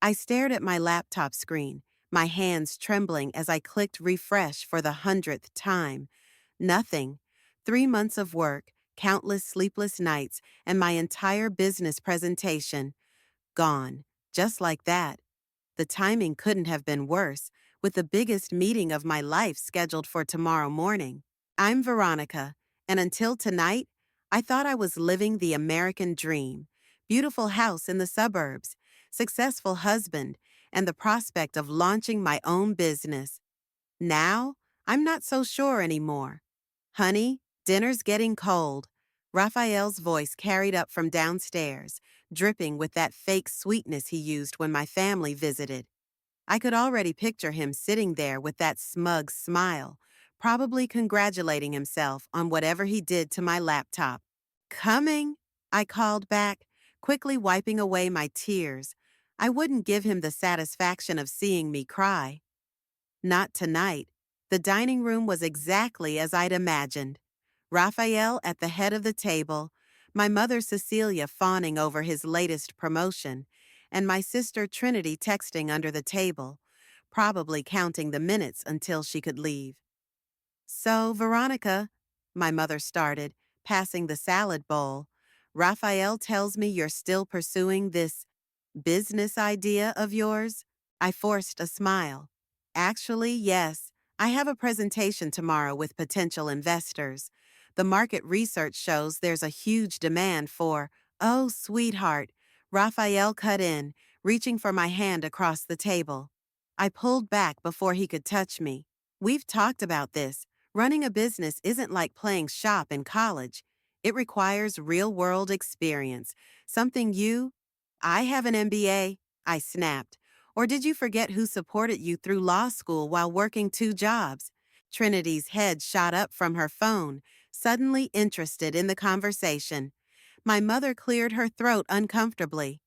I stared at my laptop screen, my hands trembling as I clicked refresh for the 100th time. Nothing. 3 months of work, countless sleepless nights, and my entire business presentation gone. Just like that. The timing couldn't have been worse, with the biggest meeting of my life scheduled for tomorrow morning. I'm Veronica, and until tonight, I thought I was living the American dream. Beautiful house in the suburbs, successful husband, and the prospect of launching my own business. Now, I'm not so sure anymore. Honey, dinner's getting cold. Raphael's voice carried up from downstairs, dripping with that fake sweetness he used when my family visited. I could already picture him sitting there with that smug smile, probably congratulating himself on whatever he did to my laptop. Coming, I called back, quickly wiping away my tears. I wouldn't give him the satisfaction of seeing me cry. Not tonight. The dining room was exactly as I'd imagined. Raphael at the head of the table, my mother Cecilia fawning over his latest promotion, and my sister Trinity texting under the table, probably counting the minutes until she could leave. So, Veronica, my mother started, passing the salad bowl, Raphael tells me you're still pursuing this business idea of yours? I forced a smile. Actually, yes. I have a presentation tomorrow with potential investors. The market research shows there's a huge demand for, oh, sweetheart. Raphael cut in, reaching for my hand across the table. I pulled back before he could touch me. We've talked about this. Running a business isn't like playing shop in college. It requires real-world experience, something I have an MBA, I snapped. Or did you forget who supported you through law school while working 2 jobs? Trinity's head shot up from her phone, suddenly interested in the conversation. My mother cleared her throat uncomfortably.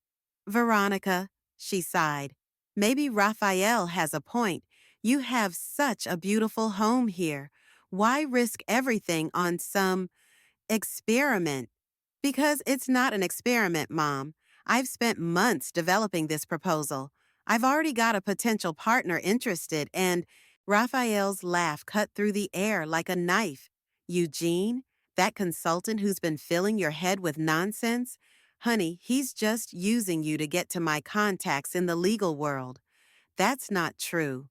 Veronica, she sighed. Maybe Raphael has a point. You have such a beautiful home here. Why risk everything on some experiment? Because it's not an experiment, Mom. I've spent months developing this proposal. I've already got a potential partner interested, and Raphael's laugh cut through the air like a knife. Eugene, that consultant who's been filling your head with nonsense? Honey, he's just using you to get to my contacts in the legal world. That's not true.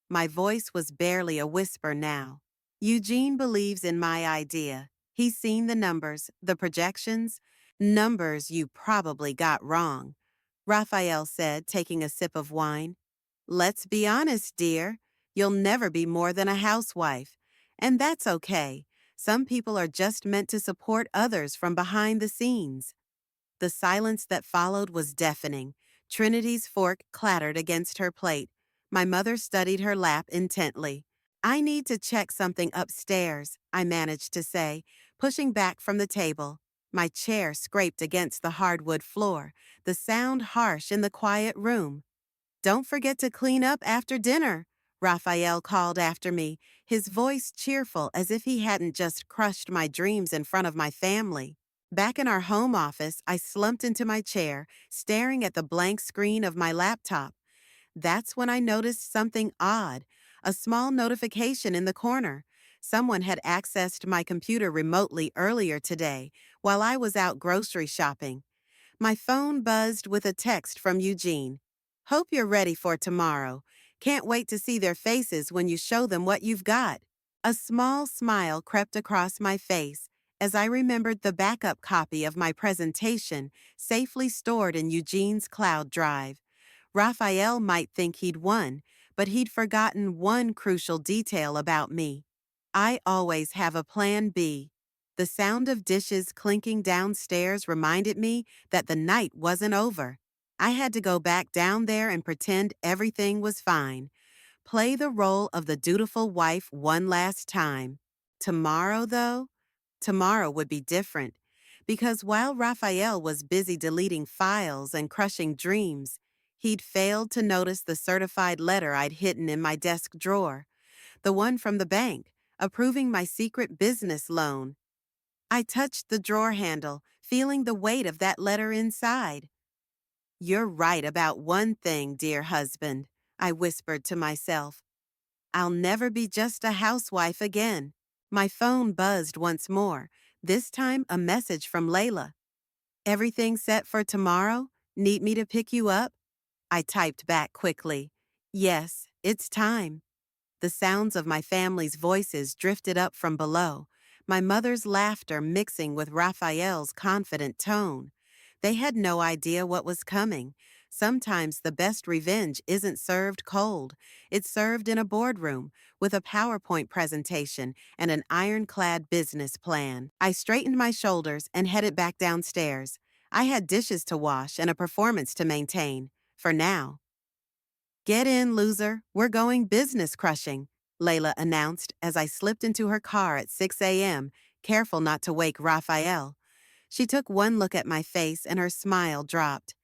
My voice was barely a whisper now. Eugene believes in my idea. He's seen the numbers, the projections, numbers you probably got wrong. Raphael said, taking a sip of wine. Let's be honest, dear. You'll never be more than a housewife. And that's okay. Some people are just meant to support others from behind the scenes. The silence that followed was deafening. Trinity's fork clattered against her plate. My mother studied her lap intently. I need to check something upstairs, I managed to say, pushing back from the table. My chair scraped against the hardwood floor, the sound harsh in the quiet room. Don't forget to clean up after dinner, Raphael called after me, his voice cheerful as if he hadn't just crushed my dreams in front of my family. Back in our home office, I slumped into my chair, staring at the blank screen of my laptop. That's when I noticed something odd, a small notification in the corner. Someone had accessed my computer remotely earlier today while I was out grocery shopping. My phone buzzed with a text from Eugene. Hope you're ready for tomorrow. Can't wait to see their faces when you show them what you've got. A small smile crept across my face as I remembered the backup copy of my presentation safely stored in Eugene's cloud drive. Raphael might think he'd won, but he'd forgotten one crucial detail about me. I always have a plan B. The sound of dishes clinking downstairs reminded me that the night wasn't over. I had to go back down there and pretend everything was fine. Play the role of the dutiful wife one last time. Tomorrow, though? Tomorrow would be different. Because while Raphael was busy deleting files and crushing dreams, he'd failed to notice the certified letter I'd hidden in my desk drawer. The one from the bank, approving my secret business loan. I touched the drawer handle, feeling the weight of that letter inside. You're right about one thing, dear husband, I whispered to myself. I'll never be just a housewife again. My phone buzzed once more, this time a message from Layla. Everything set for tomorrow? Need me to pick you up? I typed back quickly. Yes, it's time. The sounds of my family's voices drifted up from below, my mother's laughter mixing with Raphael's confident tone. They had no idea what was coming. Sometimes the best revenge isn't served cold. It's served in a boardroom with a PowerPoint presentation and an ironclad business plan. I straightened my shoulders and headed back downstairs. I had dishes to wash and a performance to maintain. For now. Get in, loser. We're going business crushing, Layla announced as I slipped into her car at 6 a.m., careful not to wake Raphael. She took one look at my face and her smile dropped.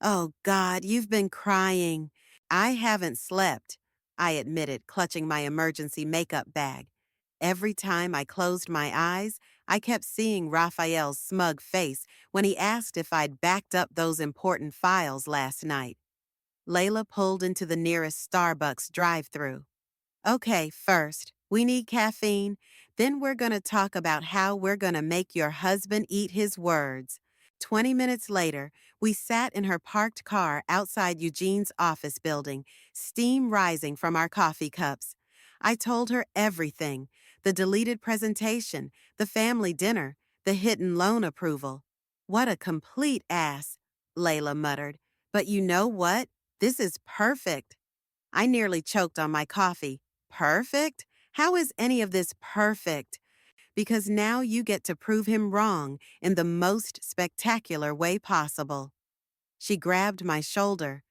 Oh, God, you've been crying. I haven't slept, I admitted, clutching my emergency makeup bag. Every time I closed my eyes, I kept seeing Raphael's smug face when he asked if I'd backed up those important files last night. Layla pulled into the nearest Starbucks drive-thru. Okay, first, we need caffeine. Then we're going to talk about how we're going to make your husband eat his words. 20 minutes later, we sat in her parked car outside Eugene's office building, steam rising from our coffee cups. I told her everything, the deleted presentation, the family dinner, the hidden loan approval. What a complete ass, Layla muttered. But you know what? This is perfect. I nearly choked on my coffee. Perfect? How is any of this perfect? Because now you get to prove him wrong in the most spectacular way possible. She grabbed my shoulder.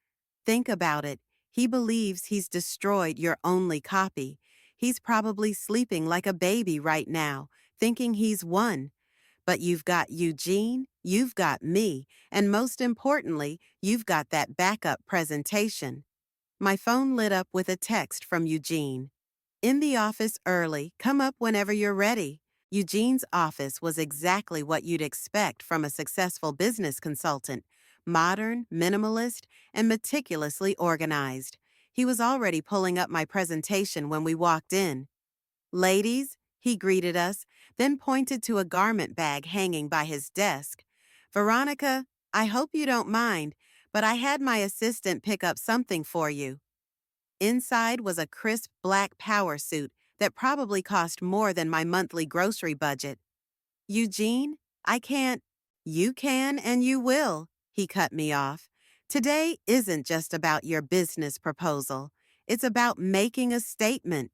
Think about it. He believes he's destroyed your only copy. He's probably sleeping like a baby right now, thinking he's won. But you've got Eugene, you've got me, and most importantly, you've got that backup presentation. My phone lit up with a text from Eugene. In the office early, come up whenever you're ready. Eugene's office was exactly what you'd expect from a successful business consultant. Modern, minimalist, and meticulously organized. He was already pulling up my presentation when we walked in. Ladies, he greeted us, then pointed to a garment bag hanging by his desk. Veronica, I hope you don't mind, but I had my assistant pick up something for you. Inside was a crisp black power suit that probably cost more than my monthly grocery budget. Eugene, I can't. You can and you will, he cut me off. Today isn't just about your business proposal. It's about making a statement.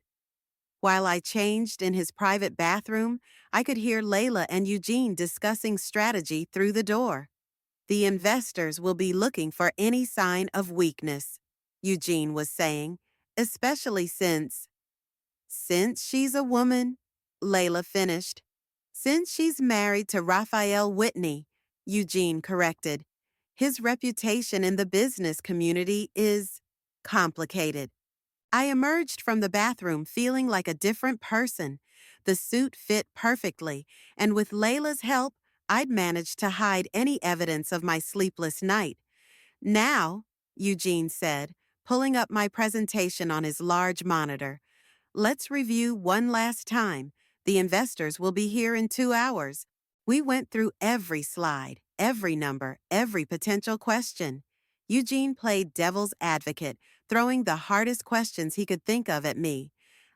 While I changed in his private bathroom, I could hear Layla and Eugene discussing strategy through the door. The investors will be looking for any sign of weakness, Eugene was saying, especially since she's a woman, Layla finished. Since she's married to Raphael Whitney, Eugene corrected. His reputation in the business community is complicated. I emerged from the bathroom feeling like a different person. The suit fit perfectly, and with Layla's help, I'd managed to hide any evidence of my sleepless night. Now, Eugene said, pulling up my presentation on his large monitor, let's review one last time. The investors will be here in 2 hours. We went through every slide, every number, every potential question. Eugene played devil's advocate, throwing the hardest questions he could think of at me.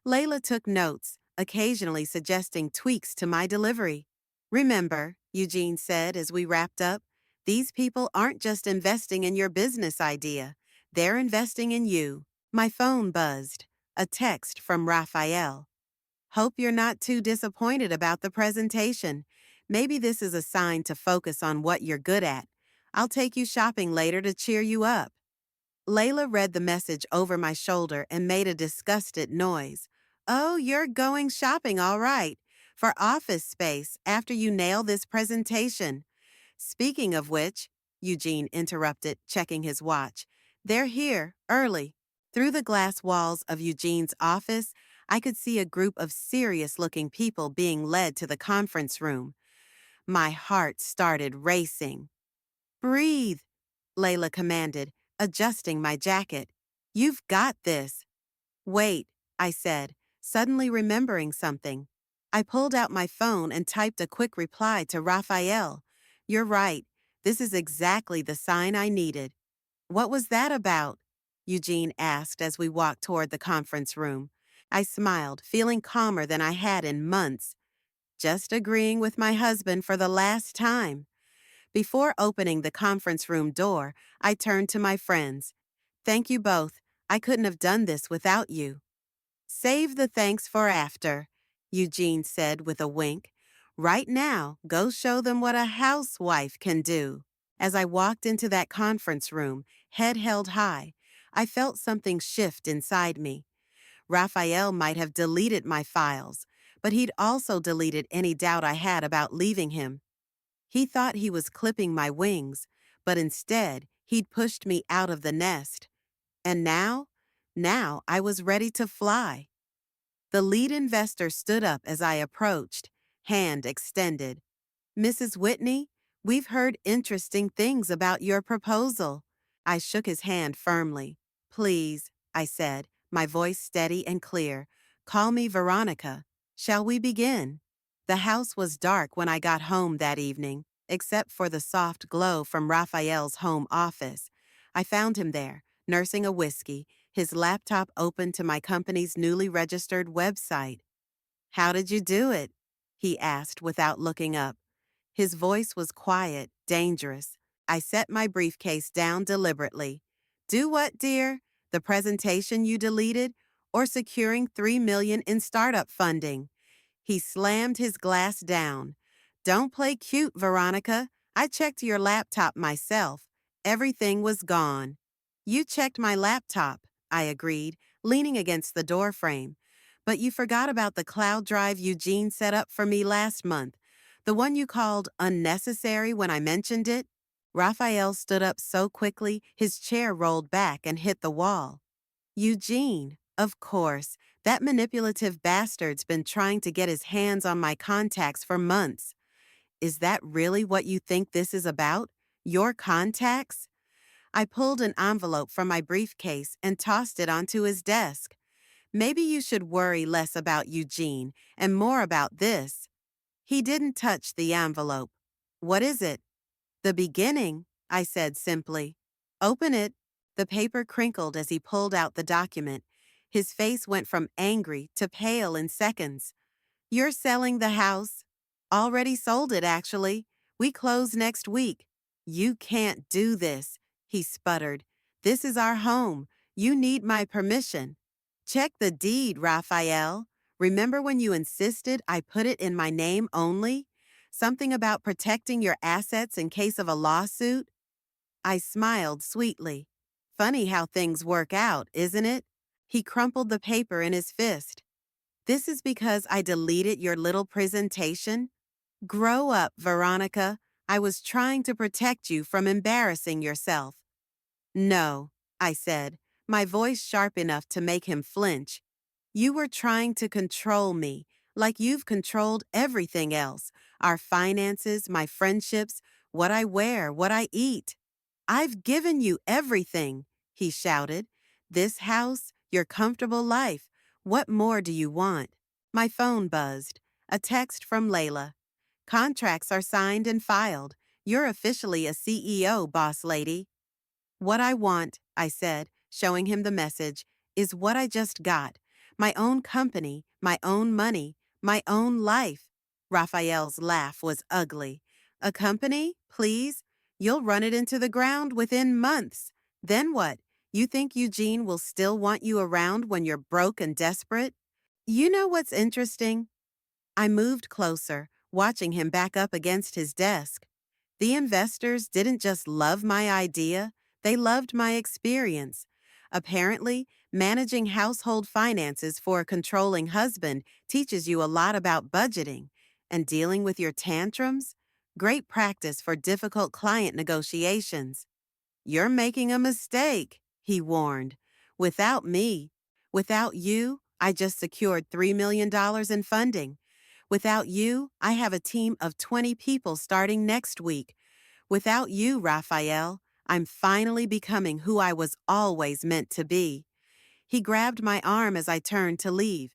Layla took notes, occasionally suggesting tweaks to my delivery. Remember, Eugene said as we wrapped up, these people aren't just investing in your business idea. They're investing in you. My phone buzzed. A text from Raphael. Hope you're not too disappointed about the presentation. Maybe this is a sign to focus on what you're good at. I'll take you shopping later to cheer you up. Layla read the message over my shoulder and made a disgusted noise. Oh, you're going shopping, all right. For office space after you nail this presentation. Speaking of which, Eugene interrupted, checking his watch. They're here, early. Through the glass walls of Eugene's office, I could see a group of serious-looking people being led to the conference room. My heart started racing. Breathe, Layla commanded, adjusting my jacket. You've got this. Wait, I said, suddenly remembering something. I pulled out my phone and typed a quick reply to Raphael. You're right. This is exactly the sign I needed. What was that about? Eugene asked as we walked toward the conference room. I smiled, feeling calmer than I had in months. Just agreeing with my husband for the last time. Before opening the conference room door, I turned to my friends. Thank you both. I couldn't have done this without you. Save the thanks for after, Eugene said with a wink. Right now, go show them what a housewife can do. As I walked into that conference room, head held high, I felt something shift inside me. Raphael might have deleted my files, but he'd also deleted any doubt I had about leaving him. He thought he was clipping my wings, but instead, he'd pushed me out of the nest. And now I was ready to fly. The lead investor stood up as I approached, hand extended. Mrs. Whitney, we've heard interesting things about your proposal. I shook his hand firmly. Please, I said, my voice steady and clear. Call me Veronica. Shall we begin? The house was dark when I got home that evening, except for the soft glow from Raphael's home office. I found him there, nursing a whiskey, his laptop open to my company's newly registered website. How did you do it? He asked without looking up. His voice was quiet, dangerous. I set my briefcase down deliberately. Do what, dear? The presentation you deleted? Or securing $3 million in startup funding? He slammed his glass down. Don't play cute, Veronica. I checked your laptop myself. Everything was gone. You checked my laptop, I agreed, leaning against the doorframe. But you forgot about the cloud drive Eugene set up for me last month. The one you called unnecessary when I mentioned it? Raphael stood up so quickly, his chair rolled back and hit the wall. Eugene, of course. That manipulative bastard's been trying to get his hands on my contacts for months. Is that really what you think this is about? Your contacts? I pulled an envelope from my briefcase and tossed it onto his desk. Maybe you should worry less about Eugene and more about this. He didn't touch the envelope. What is it? The beginning, I said simply. Open it. The paper crinkled as he pulled out the document. His face went from angry to pale in seconds. You're selling the house? Already sold it, actually. We close next week. You can't do this, he sputtered. This is our home. You need my permission. Check the deed, Raphael. Remember when you insisted I put it in my name only? Something about protecting your assets in case of a lawsuit? I smiled sweetly. Funny how things work out, isn't it? He crumpled the paper in his fist. This is because I deleted your little presentation? Grow up, Veronica. I was trying to protect you from embarrassing yourself. No, I said, my voice sharp enough to make him flinch. You were trying to control me, like you've controlled everything else. Our finances, my friendships, what I wear, what I eat. I've given you everything, he shouted. This house, your comfortable life. What more do you want? My phone buzzed. A text from Layla. Contracts are signed and filed. You're officially a CEO, boss lady. What I want, I said, showing him the message, is what I just got. My own company, my own money, my own life. Raphael's laugh was ugly. A company, please? You'll run it into the ground within months. Then what? You think Eugene will still want you around when you're broke and desperate? You know what's interesting? I moved closer, watching him back up against his desk. The investors didn't just love my idea, they loved my experience. Apparently, managing household finances for a controlling husband teaches you a lot about budgeting. And dealing with your tantrums? Great practice for difficult client negotiations. You're making a mistake, he warned. Without me, without you, I just secured $3 million in funding. Without you, I have a team of 20 people starting next week. Without you, Raphael, I'm finally becoming who I was always meant to be. He grabbed my arm as I turned to leave.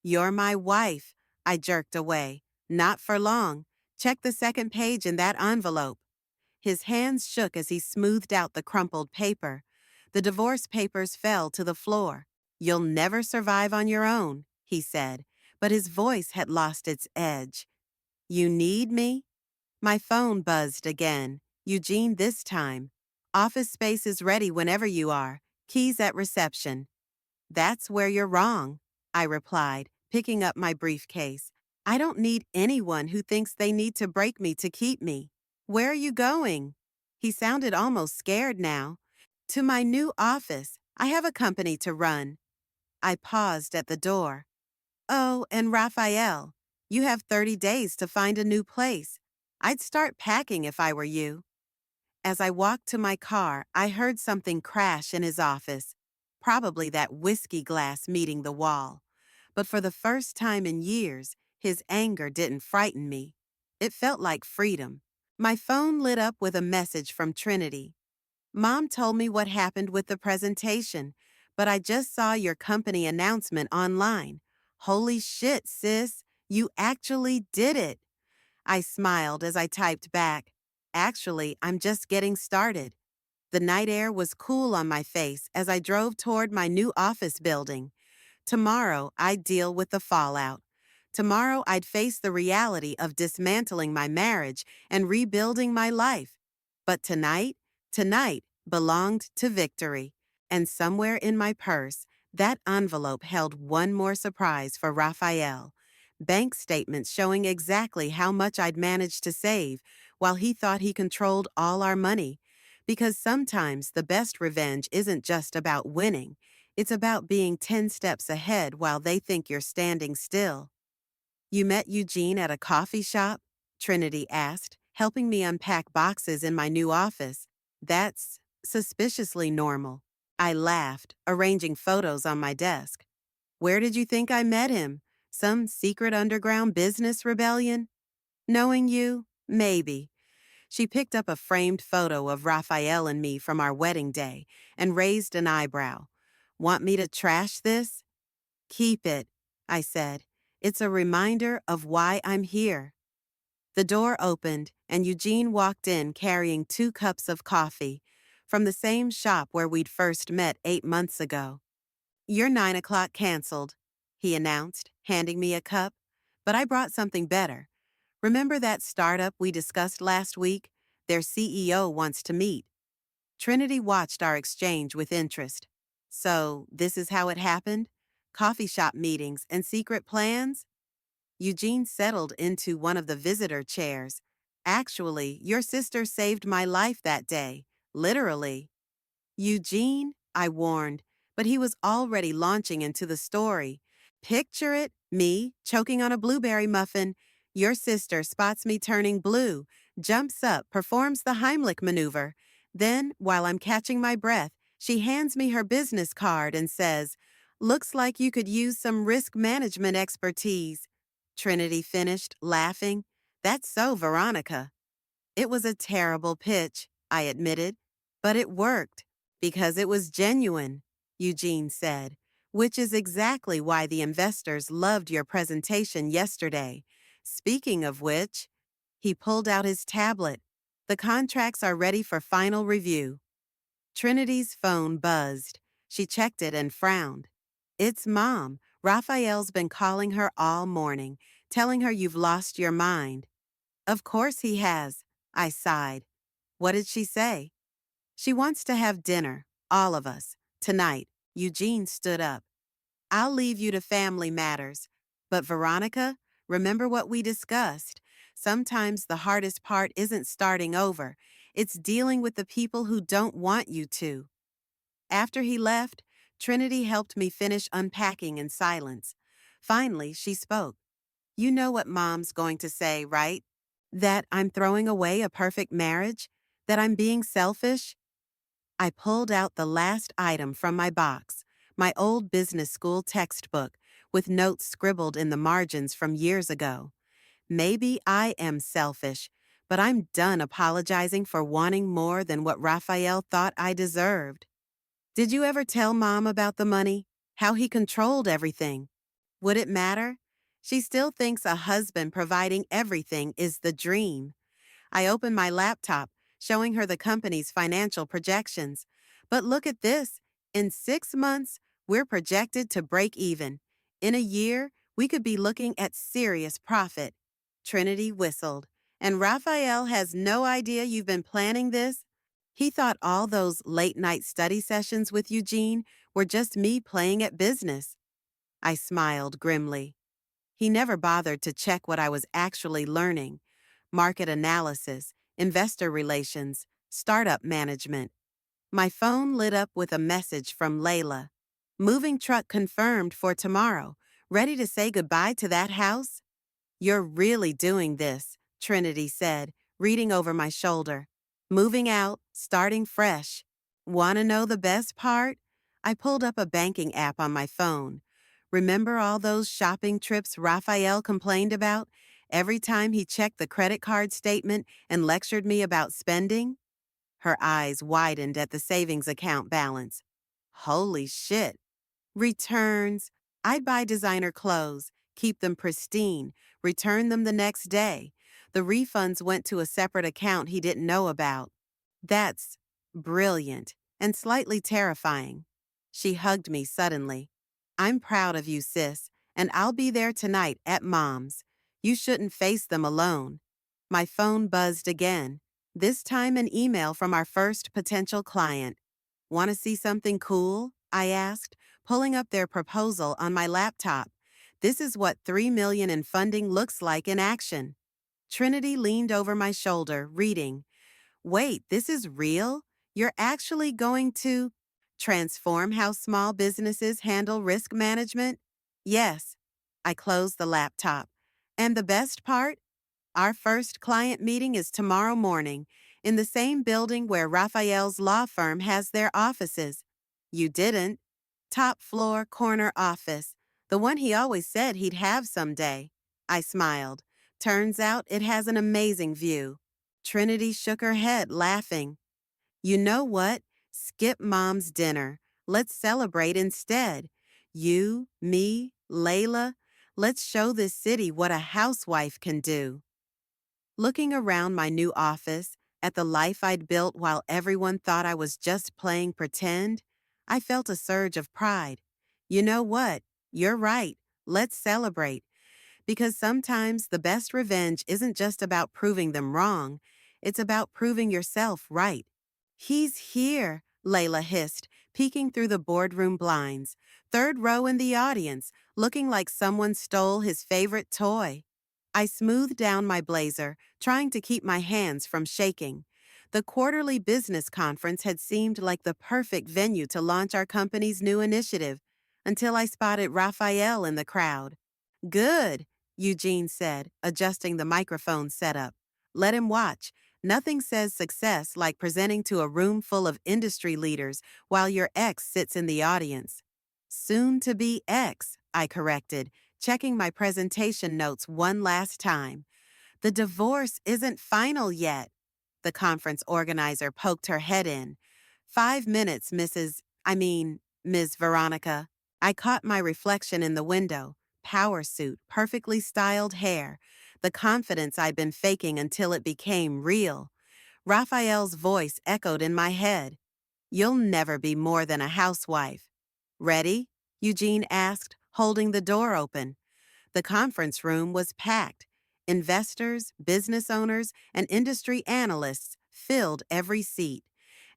You're my wife, I jerked away. Not for long. Check the second page in that envelope. His hands shook as he smoothed out the crumpled paper. The divorce papers fell to the floor. You'll never survive on your own, he said, but his voice had lost its edge. You need me? My phone buzzed again. Eugene this time. Office space is ready whenever you are. Keys at reception. That's where you're wrong, I replied, picking up my briefcase. I don't need anyone who thinks they need to break me to keep me. Where are you going? He sounded almost scared now. To my new office. I have a company to run. I paused at the door. Oh, and Raphael, you have 30 days to find a new place. I'd start packing if I were you. As I walked to my car, I heard something crash in his office, probably that whiskey glass meeting the wall. But for the first time in years, his anger didn't frighten me. It felt like freedom. My phone lit up with a message from Trinity. Mom told me what happened with the presentation, but I just saw your company announcement online. Holy shit, sis, you actually did it. I smiled as I typed back. Actually, I'm just getting started. The night air was cool on my face as I drove toward my new office building. Tomorrow, I'd deal with the fallout. Tomorrow, I'd face the reality of dismantling my marriage and rebuilding my life. But tonight belonged to victory. And somewhere in my purse, that envelope held one more surprise for Raphael. Bank statements showing exactly how much I'd managed to save, while he thought he controlled all our money. Because sometimes the best revenge isn't just about winning. It's about being 10 steps ahead while they think you're standing still. You met Eugene at a coffee shop? Trinity asked, helping me unpack boxes in my new office. That's suspiciously normal. I laughed, arranging photos on my desk. Where did you think I met him? Some secret underground business rebellion? Knowing you? Maybe. She picked up a framed photo of Raphael and me from our wedding day and raised an eyebrow. Want me to trash this? Keep it, I said. It's a reminder of why I'm here. The door opened, and Eugene walked in carrying 2 cups of coffee from the same shop where we'd first met 8 months ago. Your 9 o'clock canceled, he announced, handing me a cup. But I brought something better. Remember that startup we discussed last week? Their CEO wants to meet. Trinity watched our exchange with interest. So, this is how it happened? Coffee shop meetings and secret plans? Eugene settled into one of the visitor chairs. Actually, your sister saved my life that day. Literally. Eugene, I warned, but he was already launching into the story. Picture it, me, choking on a blueberry muffin. Your sister spots me turning blue, jumps up, performs the Heimlich maneuver. Then, while I'm catching my breath, she hands me her business card and says, "Looks like you could use some risk management expertise." Trinity finished, laughing. That's so Veronica. It was a terrible pitch, I admitted, but it worked. Because it was genuine, Eugene said, which is exactly why the investors loved your presentation yesterday. Speaking of which, he pulled out his tablet. The contracts are ready for final review. Trinity's phone buzzed. She checked it and frowned. It's Mom. Raphael's been calling her all morning, telling her you've lost your mind. Of course he has, I sighed. What did she say? She wants to have dinner, all of us, tonight. Eugene stood up. I'll leave you to family matters. But Veronica, remember what we discussed. Sometimes the hardest part isn't starting over. It's dealing with the people who don't want you to. After he left, Trinity helped me finish unpacking in silence. Finally, she spoke. You know what Mom's going to say, right? That I'm throwing away a perfect marriage? That I'm being selfish? I pulled out the last item from my box, my old business school textbook, with notes scribbled in the margins from years ago. Maybe I am selfish, but I'm done apologizing for wanting more than what Raphael thought I deserved. Did you ever tell Mom about the money? How he controlled everything? Would it matter? She still thinks a husband providing everything is the dream. I opened my laptop, showing her the company's financial projections. But look at this. In 6 months, we're projected to break even. In a year, we could be looking at serious profit. Trinity whistled. And Raphael has no idea you've been planning this? He thought all those late night study sessions with Eugene were just me playing at business. I smiled grimly. He never bothered to check what I was actually learning: market analysis, investor relations, startup management. My phone lit up with a message from Layla. Moving truck confirmed for tomorrow. Ready to say goodbye to that house? You're really doing this, Trinity said, reading over my shoulder. Moving out, starting fresh. Want to know the best part? I pulled up a banking app on my phone. Remember all those shopping trips Raphael complained about? Every time he checked the credit card statement and lectured me about spending? Her eyes widened at the savings account balance. Holy shit. Returns. I'd buy designer clothes, keep them pristine, return them the next day. The refunds went to a separate account he didn't know about. That's brilliant and slightly terrifying. She hugged me suddenly. I'm proud of you, sis, and I'll be there tonight at Mom's. You shouldn't face them alone. My phone buzzed again, this time an email from our first potential client. Want to see something cool? I asked, pulling up their proposal on my laptop. This is what $3 million in funding looks like in action. Trinity leaned over my shoulder, reading. Wait, this is real? You're actually going to transform how small businesses handle risk management? Yes. I closed the laptop. And the best part? Our first client meeting is tomorrow morning, in the same building where Raphael's law firm has their offices. You didn't. Top floor, corner office. The one he always said he'd have someday. I smiled. Turns out it has an amazing view. Trinity shook her head, laughing. You know what? Skip Mom's dinner. Let's celebrate instead. You, me, Layla. Let's show this city what a housewife can do. Looking around my new office, at the life I'd built while everyone thought I was just playing pretend, I felt a surge of pride. You know what? You're right. Let's celebrate. Because sometimes the best revenge isn't just about proving them wrong, it's about proving yourself right. He's here, Layla hissed, peeking through the boardroom blinds. Third row in the audience, looking like someone stole his favorite toy. I smoothed down my blazer, trying to keep my hands from shaking. The quarterly business conference had seemed like the perfect venue to launch our company's new initiative, until I spotted Raphael in the crowd. Good, Eugene said, adjusting the microphone setup. Let him watch. Nothing says success like presenting to a room full of industry leaders while your ex sits in the audience. Soon to be ex, I corrected, checking my presentation notes one last time. The divorce isn't final yet. The conference organizer poked her head in. 5 minutes, Ms. Veronica. I caught my reflection in the window. Power suit, perfectly styled hair, the confidence I'd been faking until it became real. Raphael's voice echoed in my head. You'll never be more than a housewife. Ready? Eugene asked, holding the door open. The conference room was packed. Investors, business owners, and industry analysts filled every seat.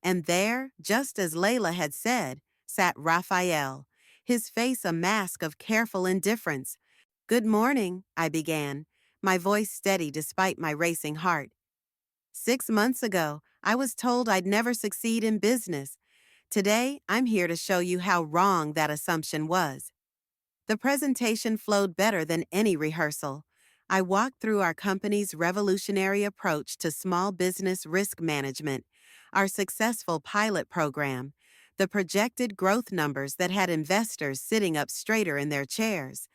And there, just as Layla had said, sat Raphael, his face a mask of careful indifference. Good morning, I began, my voice steady despite my racing heart. 6 months ago, I was told I'd never succeed in business. Today, I'm here to show you how wrong that assumption was. The presentation flowed better than any rehearsal. I walked through our company's revolutionary approach to small business risk management, our successful pilot program, the projected growth numbers that had investors sitting up straighter in their chairs.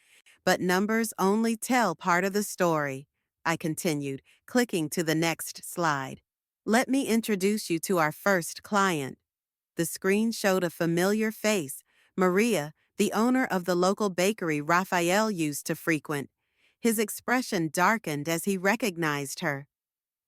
But numbers only tell part of the story. I continued, clicking to the next slide. Let me introduce you to our first client. The screen showed a familiar face, Maria, the owner of the local bakery Raphael used to frequent. His expression darkened as he recognized her.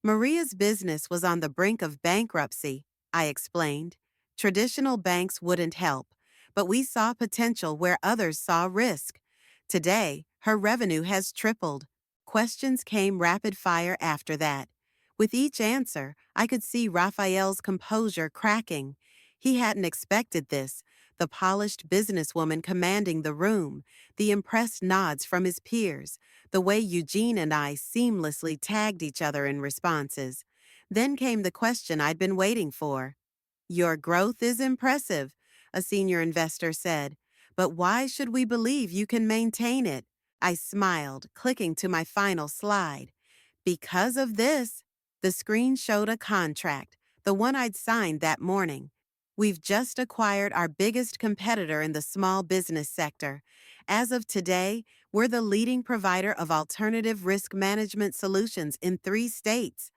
Maria's business was on the brink of bankruptcy, I explained. Traditional banks wouldn't help, but we saw potential where others saw risk. Today, her revenue has tripled. Questions came rapid fire after that. With each answer, I could see Raphael's composure cracking. He hadn't expected this, the polished businesswoman commanding the room, the impressed nods from his peers, the way Eugene and I seamlessly tagged each other in responses. Then came the question I'd been waiting for. Your growth is impressive, a senior investor said, but why should we believe you can maintain it? I smiled, clicking to my final slide. Because of this, the screen showed a contract, the one I'd signed that morning. We've just acquired our biggest competitor in the small business sector. As of today, we're the leading provider of alternative risk management solutions in 3 states.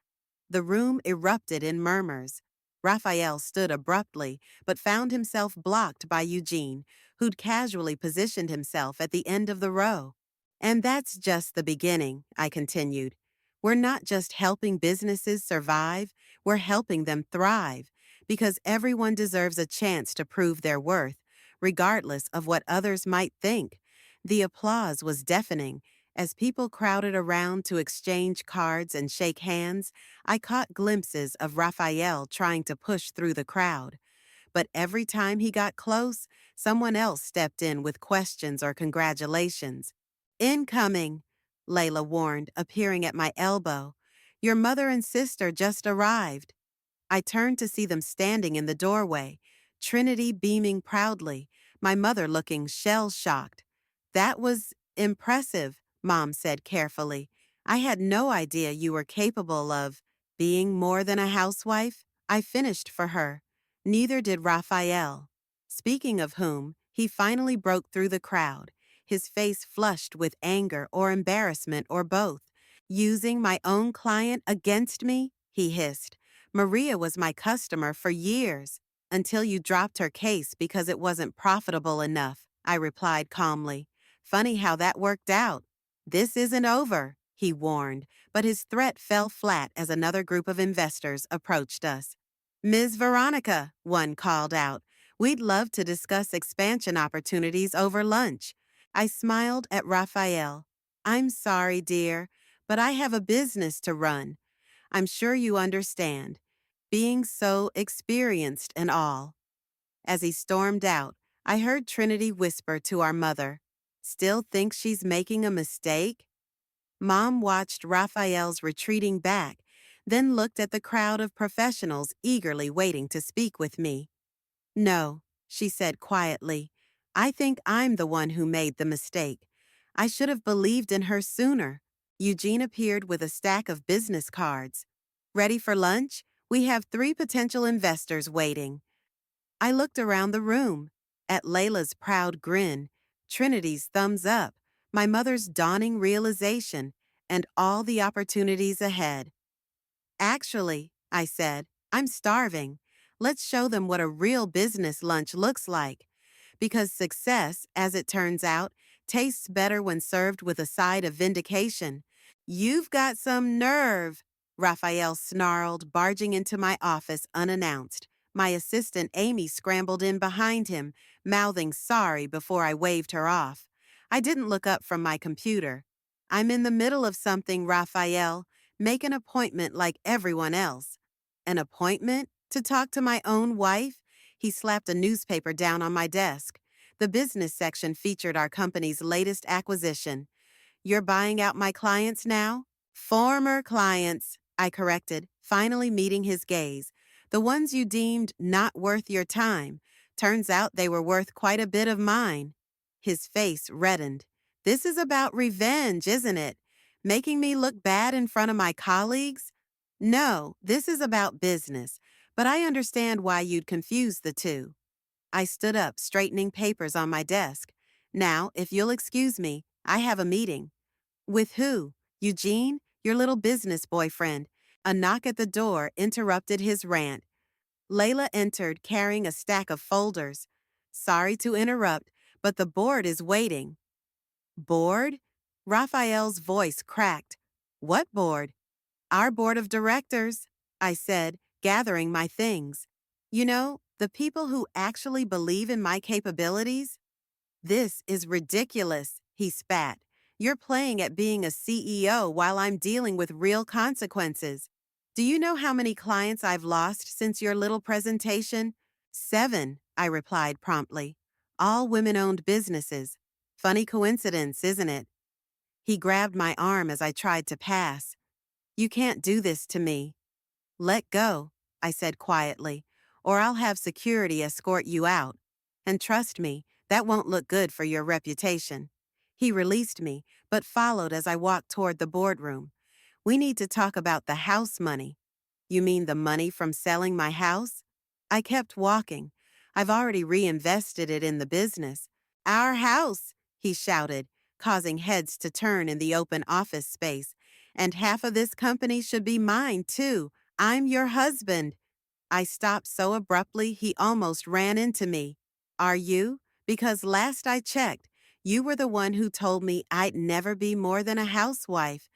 The room erupted in murmurs. Raphael stood abruptly, but found himself blocked by Eugene, who'd casually positioned himself at the end of the row. And that's just the beginning, I continued. We're not just helping businesses survive, we're helping them thrive, because everyone deserves a chance to prove their worth, regardless of what others might think. The applause was deafening. As people crowded around to exchange cards and shake hands, I caught glimpses of Raphael trying to push through the crowd. But every time he got close, someone else stepped in with questions or congratulations. Incoming, Layla warned, appearing at my elbow. Your mother and sister just arrived. I turned to see them standing in the doorway, Trinity beaming proudly, my mother looking shell-shocked. That was impressive, Mom said carefully. I had no idea you were capable of being more than a housewife. I finished for her. Neither did Raphael. Speaking of whom, he finally broke through the crowd, his face flushed with anger or embarrassment or both. Using my own client against me? He hissed. Maria was my customer for years, until you dropped her case because it wasn't profitable enough, I replied calmly. Funny how that worked out. This isn't over, he warned, but his threat fell flat as another group of investors approached us. Ms. Veronica, one called out, we'd love to discuss expansion opportunities over lunch. I smiled at Raphael. I'm sorry, dear, but I have a business to run. I'm sure you understand. Being so experienced and all. As he stormed out, I heard Trinity whisper to our mother, Still thinks she's making a mistake? Mom watched Raphael's retreating back, then looked at the crowd of professionals eagerly waiting to speak with me. No, she said quietly. I think I'm the one who made the mistake. I should have believed in her sooner. Eugene appeared with a stack of business cards. Ready for lunch? We have 3 potential investors waiting. I looked around the room, at Layla's proud grin, Trinity's thumbs up, my mother's dawning realization, and all the opportunities ahead. Actually, I said, I'm starving. Let's show them what a real business lunch looks like. Because success, as it turns out, tastes better when served with a side of vindication. You've got some nerve, Raphael snarled, barging into my office unannounced. My assistant Amy scrambled in behind him, mouthing sorry before I waved her off. I didn't look up from my computer. I'm in the middle of something, Raphael. Make an appointment like everyone else. An appointment? To talk to my own wife? He slapped a newspaper down on my desk. The business section featured our company's latest acquisition. You're buying out my clients now? Former clients, I corrected, finally meeting his gaze. The ones you deemed not worth your time. Turns out they were worth quite a bit of mine. His face reddened. This is about revenge, isn't it? Making me look bad in front of my colleagues? No, this is about business, but I understand why you'd confuse the two. I stood up, straightening papers on my desk. Now, if you'll excuse me, I have a meeting. With who? Eugene? your little business boyfriend. A knock at the door interrupted his rant. Layla entered carrying a stack of folders. Sorry to interrupt, but the board is waiting. Board? Raphael's voice cracked. What board? Our board of directors, I said, gathering my things. You know, the people who actually believe in my capabilities? This is ridiculous, he spat. You're playing at being a CEO while I'm dealing with real consequences. Do you know how many clients I've lost since your little presentation? 7, I replied promptly. All women-owned businesses. Funny coincidence, isn't it? He grabbed my arm as I tried to pass. You can't do this to me. Let go, I said quietly, or I'll have security escort you out. And trust me, that won't look good for your reputation. He released me, but followed as I walked toward the boardroom. We need to talk about the house money. You mean the money from selling my house? I kept walking. I've already reinvested it in the business. Our house, he shouted, causing heads to turn in the open office space. And half of this company should be mine, too. I'm your husband. I stopped so abruptly he almost ran into me. Are you? Because last I checked, you were the one who told me I'd never be more than a housewife.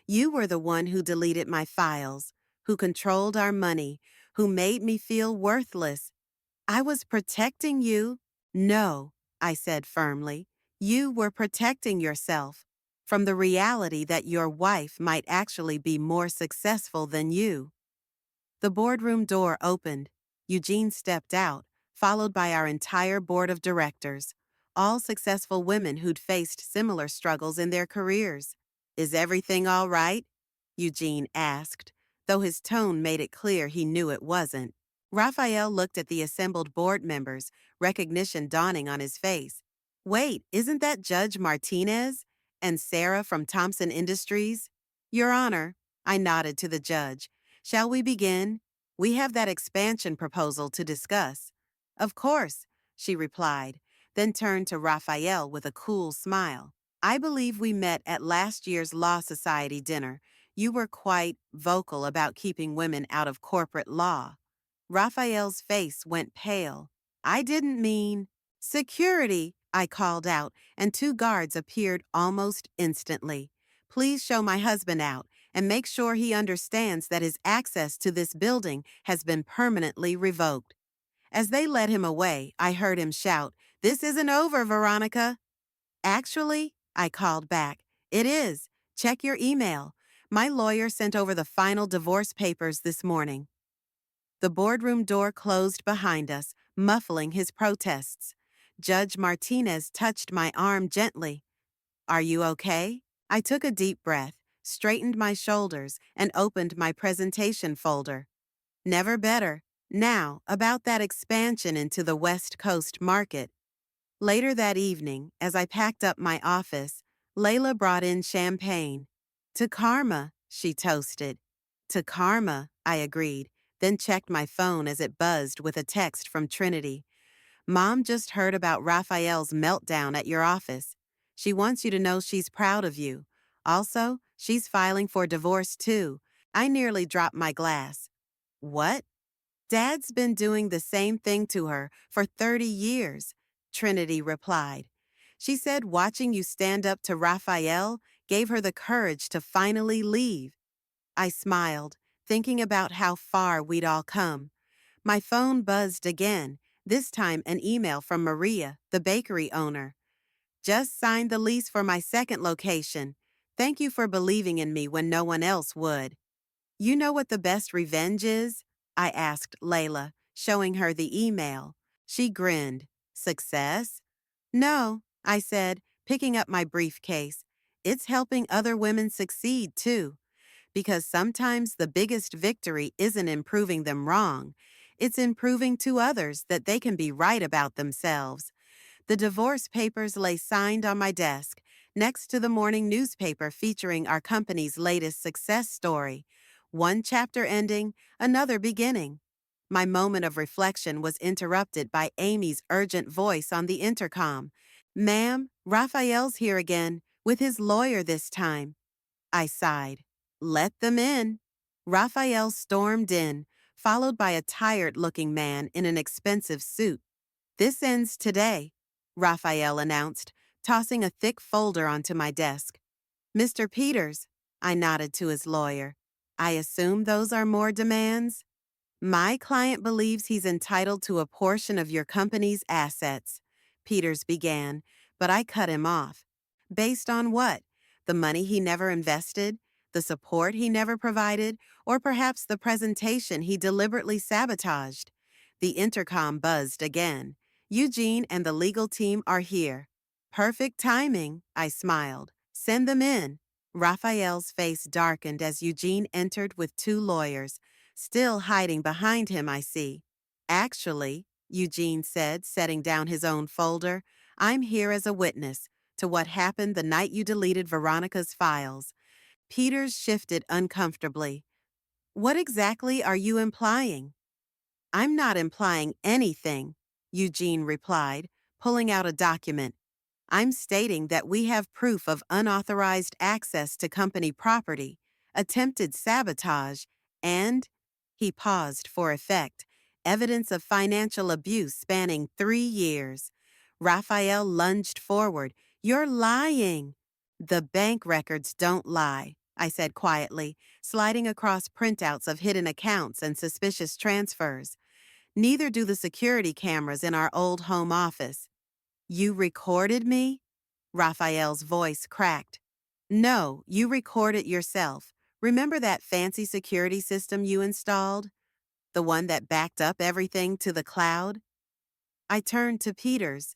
You were the one who deleted my files, who controlled our money, who made me feel worthless. I was protecting you. No, I said firmly. You were protecting yourself from the reality that your wife might actually be more successful than you. The boardroom door opened. Eugene stepped out, followed by our entire board of directors, all successful women who'd faced similar struggles in their careers. Is everything all right? Eugene asked, though his tone made it clear he knew it wasn't. Raphael looked at the assembled board members, recognition dawning on his face. Wait, isn't that Judge Martinez? And Sarah from Thompson Industries? Your Honor, I nodded to the judge. Shall we begin? We have that expansion proposal to discuss. Of course, she replied, then turned to Raphael with a cool smile. I believe we met at last year's Law Society dinner. You were quite vocal about keeping women out of corporate law. Raphael's face went pale. I didn't mean security, I called out, and 2 guards appeared almost instantly. Please show my husband out and make sure he understands that his access to this building has been permanently revoked. As they led him away, I heard him shout, This isn't over, Veronica. Actually, I called back, it is. Check your email. My lawyer sent over the final divorce papers this morning. The boardroom door closed behind us, muffling his protests. Judge Martinez touched my arm gently. Are you okay? I took a deep breath, straightened my shoulders, and opened my presentation folder. Never better. Now, about that expansion into the West Coast market. Later that evening, as I packed up my office, Layla brought in champagne. To karma, she toasted. To karma, I agreed, then checked my phone as it buzzed with a text from Trinity. Mom just heard about Raphael's meltdown at your office. She wants you to know she's proud of you. Also, she's filing for divorce too. I nearly dropped my glass. What? Dad's been doing the same thing to her for 30 years, Trinity replied. She said watching you stand up to Raphael gave her the courage to finally leave. I smiled, thinking about how far we'd all come. My phone buzzed again, this time an email from Maria, the bakery owner. Just signed the lease for my second location. Thank you for believing in me when no one else would. You know what the best revenge is? I asked Layla, showing her the email. She grinned. Success? No, I said, picking up my briefcase. It's helping other women succeed, too. Because sometimes the biggest victory isn't in proving them wrong. It's in proving to others that they can be right about themselves. The divorce papers lay signed on my desk, next to the morning newspaper featuring our company's latest success story. One chapter ending, another beginning. My moment of reflection was interrupted by Amy's urgent voice on the intercom. Ma'am, Raphael's here again, with his lawyer this time. I sighed. Let them in. Raphael stormed in, followed by a tired-looking man in an expensive suit. This ends today, Raphael announced, tossing a thick folder onto my desk. Mr. Peters, I nodded to his lawyer. I assume those are more demands? My client believes he's entitled to a portion of your company's assets, Peters began, but I cut him off. Based on what? The money he never invested? The support he never provided? Or perhaps the presentation he deliberately sabotaged? The intercom buzzed again. Eugene and the legal team are here. Perfect timing, I smiled. Send them in. Raphael's face darkened as Eugene entered with two lawyers. Still hiding behind him, I see. Actually, Eugene said, setting down his own folder, I'm here as a witness to what happened the night you deleted Veronica's files. Peters shifted uncomfortably. What exactly are you implying? I'm not implying anything, Eugene replied, pulling out a document. I'm stating that we have proof of unauthorized access to company property, attempted sabotage, and, he paused for effect, evidence of financial abuse spanning 3 years. Raphael lunged forward. You're lying. The bank records don't lie, I said quietly, sliding across printouts of hidden accounts and suspicious transfers. Neither do the security cameras in our old home office. You recorded me? Raphael's voice cracked. No, you recorded yourself. Remember that fancy security system you installed? The one that backed up everything to the cloud? I turned to Peters.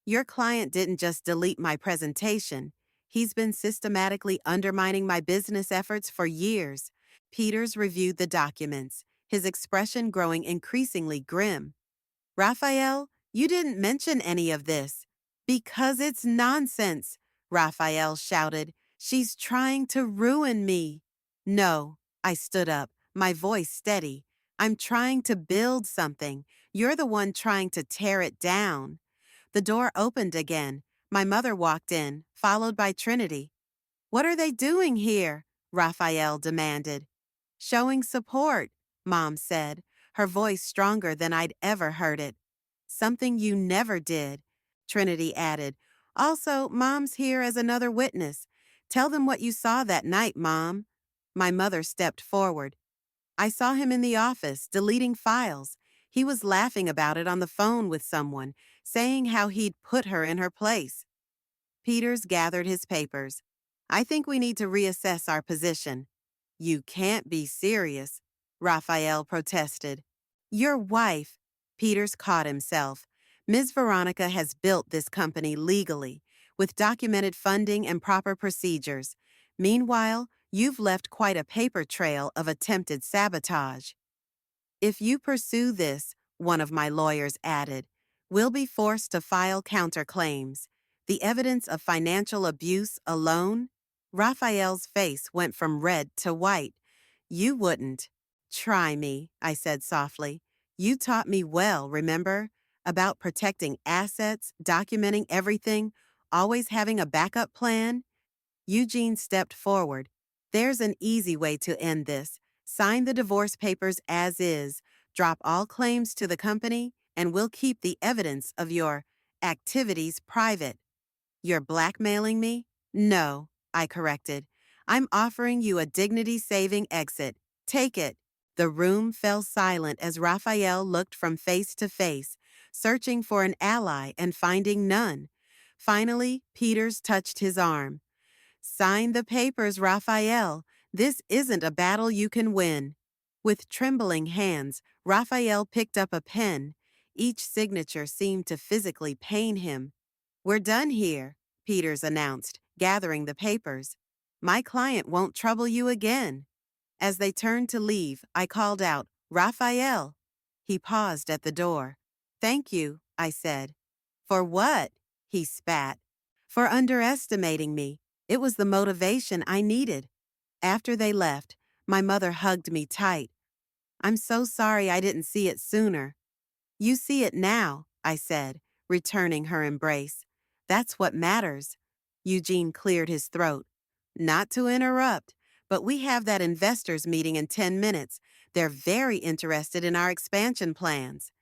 Your client didn't just delete my presentation. He's been systematically undermining my business efforts for years. Peters reviewed the documents, his expression growing increasingly grim. Raphael, you didn't mention any of this. Because it's nonsense, Raphael shouted. She's trying to ruin me. No, I stood up, my voice steady. I'm trying to build something. You're the one trying to tear it down. The door opened again. My mother walked in, followed by Trinity. What are they doing here? Raphael demanded. Showing support, Mom said, her voice stronger than I'd ever heard it. Something you never did, Trinity added. Also, Mom's here as another witness. Tell them what you saw that night, Mom. My mother stepped forward. I saw him in the office, deleting files. He was laughing about it on the phone with someone, saying how he'd put her in her place. Peters gathered his papers. I think we need to reassess our position. You can't be serious, Raphael protested. Your wife, Peters caught himself. Ms. Veronica has built this company legally, with documented funding and proper procedures. Meanwhile, you've left quite a paper trail of attempted sabotage. If you pursue this, one of my lawyers added, we'll be forced to file counterclaims. The evidence of financial abuse alone? Raphael's face went from red to white. You wouldn't. Try me, I said softly. You taught me well, remember? About protecting assets, documenting everything, always having a backup plan? Eugene stepped forward. There's an easy way to end this. Sign the divorce papers as is, drop all claims to the company, and we'll keep the evidence of your activities private. You're blackmailing me? No, I corrected. I'm offering you a dignity-saving exit. Take it. The room fell silent as Raphael looked from face to face, searching for an ally and finding none. Finally, Peters touched his arm. Sign the papers, Raphael. This isn't a battle you can win. With trembling hands, Raphael picked up a pen. Each signature seemed to physically pain him. We're done here, Peters announced, gathering the papers. My client won't trouble you again. As they turned to leave, I called out, Raphael. He paused at the door. Thank you, I said. For what? He spat. For underestimating me. It was the motivation I needed. After they left, my mother hugged me tight. I'm so sorry I didn't see it sooner. You see it now, I said, returning her embrace. That's what matters. Eugene cleared his throat. Not to interrupt, but we have that investors meeting in 10 minutes. They're very interested in our expansion plans.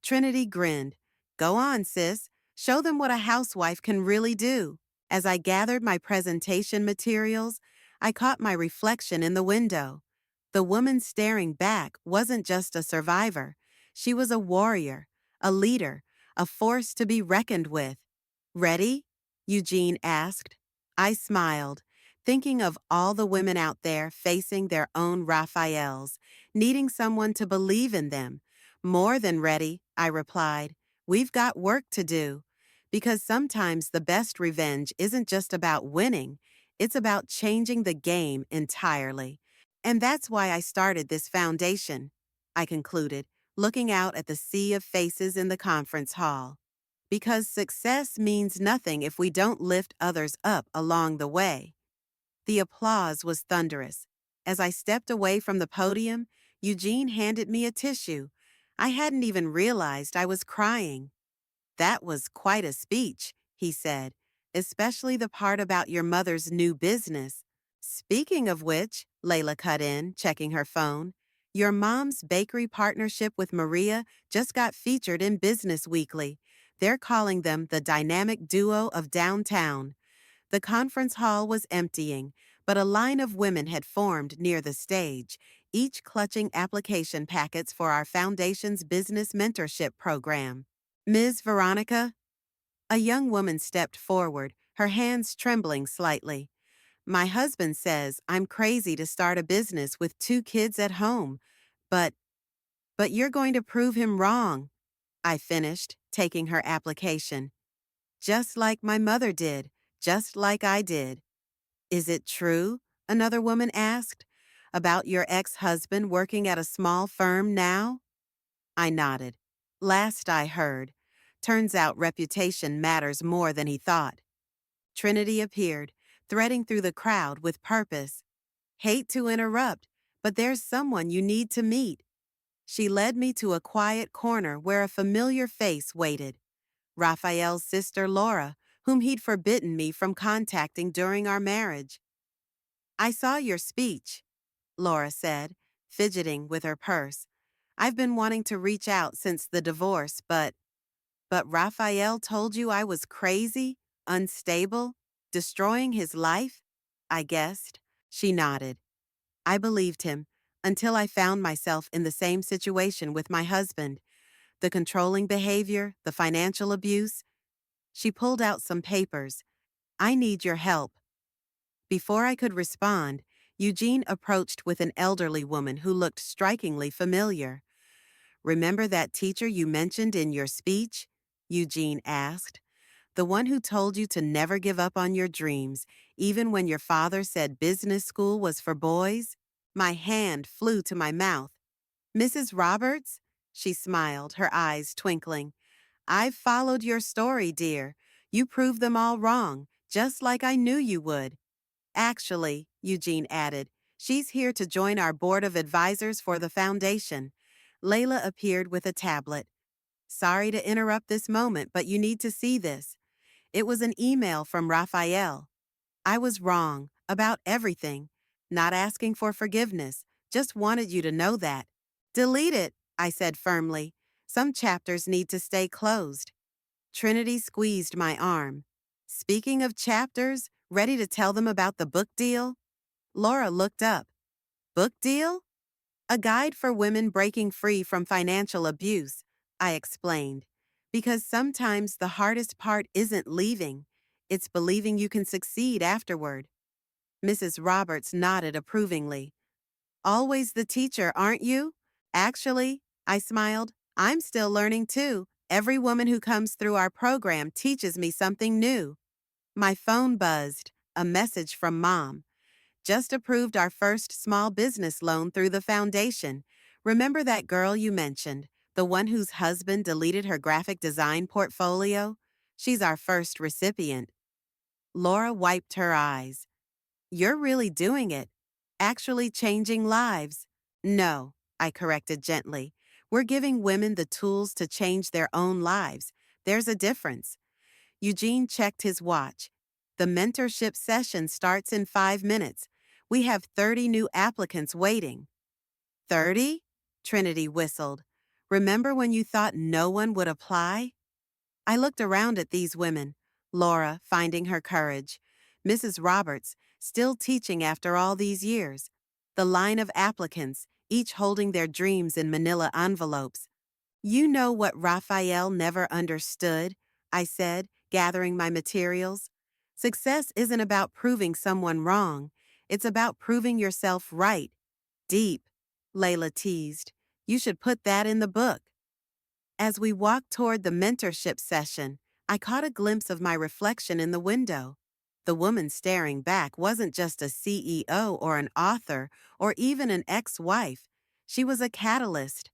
Trinity grinned. Go on, sis. Show them what a housewife can really do. As I gathered my presentation materials, I caught my reflection in the window. The woman staring back wasn't just a survivor. She was a warrior, a leader, a force to be reckoned with. Ready? Eugene asked. I smiled, thinking of all the women out there facing their own Raphaels, needing someone to believe in them. More than ready, I replied. We've got work to do. Because sometimes the best revenge isn't just about winning, it's about changing the game entirely. And that's why I started this foundation, I concluded, looking out at the sea of faces in the conference hall. Because success means nothing if we don't lift others up along the way. The applause was thunderous. As I stepped away from the podium, Eugene handed me a tissue. I hadn't even realized I was crying. That was quite a speech, he said, especially the part about your mother's new business. Speaking of which, Layla cut in, checking her phone, your mom's bakery partnership with Maria just got featured in Business Weekly. They're calling them the dynamic duo of downtown. The conference hall was emptying, but a line of women had formed near the stage, each clutching application packets for our foundation's business mentorship program. Ms. Veronica? A young woman stepped forward, her hands trembling slightly. My husband says I'm crazy to start a business with 2 kids at home, but, but you're going to prove him wrong, I finished, taking her application. Just like my mother did, just like I did. Is it true? Another woman asked. About your ex-husband working at a small firm now? I nodded. Last I heard. Turns out reputation matters more than he thought. Trinity appeared, threading through the crowd with purpose. Hate to interrupt, but there's someone you need to meet. She led me to a quiet corner where a familiar face waited. Raphael's sister Laura, whom he'd forbidden me from contacting during our marriage. I saw your speech, Laura said, fidgeting with her purse. I've been wanting to reach out since the divorce, but Raphael told you I was crazy, unstable, destroying his life? I guessed. She nodded. I believed him until I found myself in the same situation with my husband. The controlling behavior, the financial abuse. She pulled out some papers. I need your help. Before I could respond, Eugene approached with an elderly woman who looked strikingly familiar. Remember that teacher you mentioned in your speech? Eugene asked. The one who told you to never give up on your dreams, even when your father said business school was for boys? My hand flew to my mouth. Mrs. Roberts? She smiled, her eyes twinkling. I've followed your story, dear. You proved them all wrong, just like I knew you would. Actually, Eugene added, she's here to join our board of advisors for the foundation. Layla appeared with a tablet. Sorry to interrupt this moment, but you need to see this. It was an email from Raphael. I was wrong about everything. Not asking for forgiveness. Just wanted you to know that. Delete it, I said firmly. Some chapters need to stay closed. Trinity squeezed my arm. Speaking of chapters, ready to tell them about the book deal? Laura looked up. Book deal? A guide for women breaking free from financial abuse, I explained. Because sometimes the hardest part isn't leaving. It's believing you can succeed afterward. Mrs. Roberts nodded approvingly. Always the teacher, aren't you? Actually, I smiled, I'm still learning too. Every woman who comes through our program teaches me something new. My phone buzzed, a message from Mom. Just approved our first small business loan through the foundation. Remember that girl you mentioned, the one whose husband deleted her graphic design portfolio? She's our first recipient. Laura wiped her eyes. You're really doing it. Actually changing lives. No, I corrected gently. We're giving women the tools to change their own lives. There's a difference. Eugene checked his watch. The mentorship session starts in 5 minutes. We have 30 new applicants waiting. 30? Trinity whistled. Remember when you thought no one would apply? I looked around at these women. Laura, finding her courage. Mrs. Roberts, still teaching after all these years. The line of applicants, each holding their dreams in manila envelopes. You know what Raphael never understood, I said, gathering my materials. Success isn't about proving someone wrong. It's about proving yourself right. Deep, Layla teased. You should put that in the book. As we walked toward the mentorship session, I caught a glimpse of my reflection in the window. The woman staring back wasn't just a CEO or an author or even an ex-wife. She was a catalyst.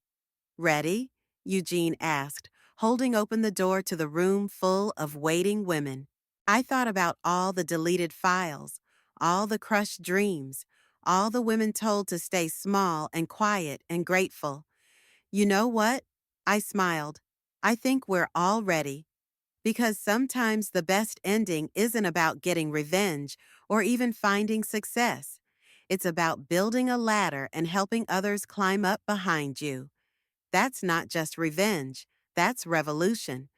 Ready? Eugene asked, holding open the door to the room full of waiting women. I thought about all the deleted files, all the crushed dreams, all the women told to stay small and quiet and grateful. You know what? I smiled. I think we're all ready. Because sometimes the best ending isn't about getting revenge or even finding success. It's about building a ladder and helping others climb up behind you. That's not just revenge, that's revolution.